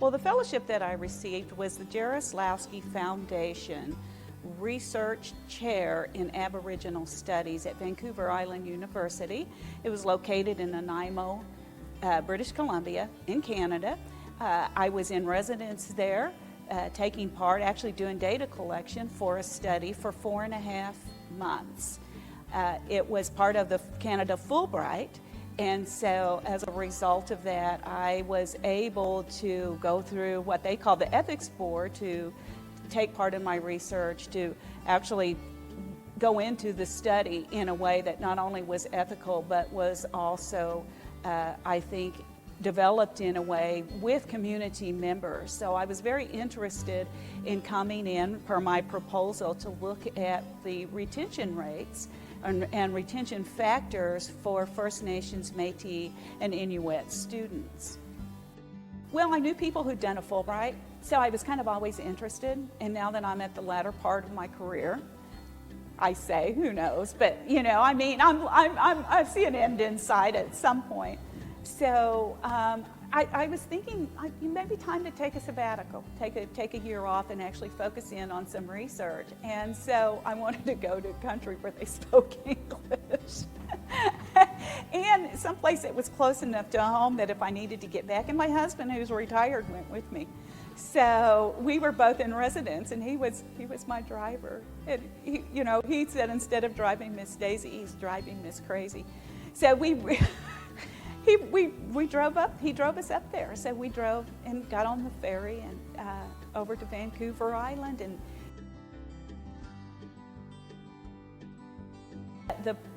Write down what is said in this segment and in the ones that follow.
Well, the fellowship that I received was the Jaroslawski Foundation Research Chair in Aboriginal Studies at Vancouver Island University. It was located in Nanaimo, British Columbia in Canada. I was in residence there, taking part, actually doing data collection for a study for 4.5 months. It was part of the Canada Fulbright, and so as a result of that, I was able to go through what they call the ethics board to take part in my research, to actually go into the study in a way that not only was ethical, but was also, I think, developed in a way with community members. So I was very interested in coming in per my proposal to look at the retention rates and retention factors for First Nations, Métis, and Inuit students. Well, I knew people who'd done a Fulbright, so I was kind of always interested, and now that I'm at the latter part of my career, I say, who knows, but you know, I mean, I see an end in sight at some point. So I was thinking it may be time to take a sabbatical, take a year off and actually focus in on some research. And so I wanted to go to a country where they spoke English. And someplace that was close enough to home that if I needed to get back, and my husband, who's retired, went with me. So we were both in residence, and he was my driver. And he said instead of driving Miss Daisy, he's driving Miss Crazy. So we drove up. He drove us up there. So we drove and got on the ferry and over to Vancouver Island. And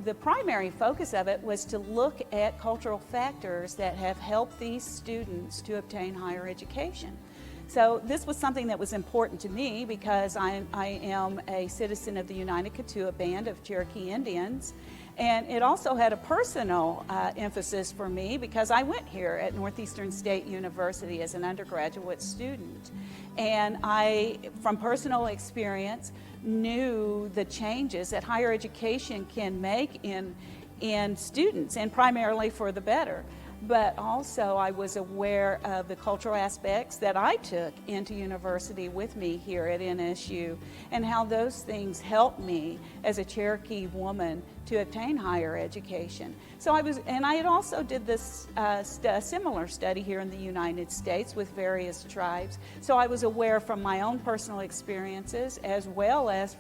the primary focus of it was to look at cultural factors that have helped these students to obtain higher education. So this was something that was important to me because I am a citizen of the United Ketua Band of Cherokee Indians. And it also had a personal emphasis for me because I went here at Northeastern State University as an undergraduate student. And I, from personal experience, knew the changes that higher education can make in students, and primarily for the better. But also I was aware of the cultural aspects that I took into university with me here at NSU and how those things helped me as a Cherokee woman to obtain higher education. So I had also did this similar study here in the United States with various tribes. So I was aware from my own personal experiences as well as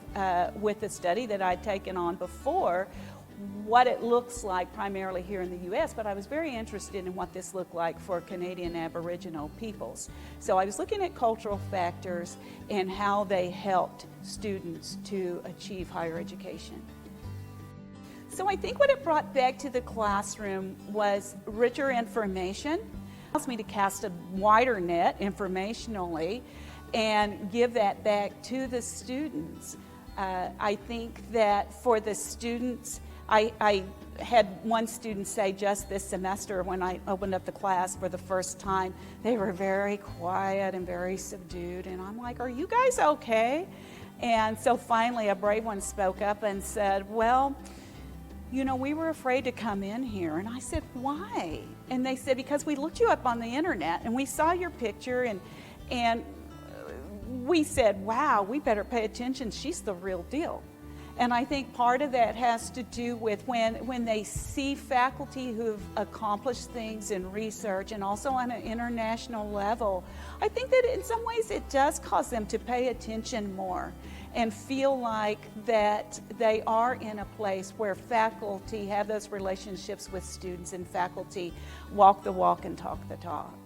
with the study that I'd taken on before what it looks like primarily here in the U.S., but I was very interested in what this looked like for Canadian Aboriginal peoples. So I was looking at cultural factors and how they helped students to achieve higher education. So I think what it brought back to the classroom was richer information. It allows me to cast a wider net informationally and give that back to the students. I think that for the students, I had one student say just this semester when I opened up the class for the first time, they were very quiet and very subdued. And I'm like, are you guys okay? And so finally a brave one spoke up and said, well, you know, we were afraid to come in here. And I said, why? And they said, because we looked you up on the internet and we saw your picture and we said, wow, we better pay attention. She's the real deal. And I think part of that has to do with when they see faculty who've accomplished things in research and also on an international level, I think that in some ways it does cause them to pay attention more and feel like that they are in a place where faculty have those relationships with students and faculty walk the walk and talk the talk.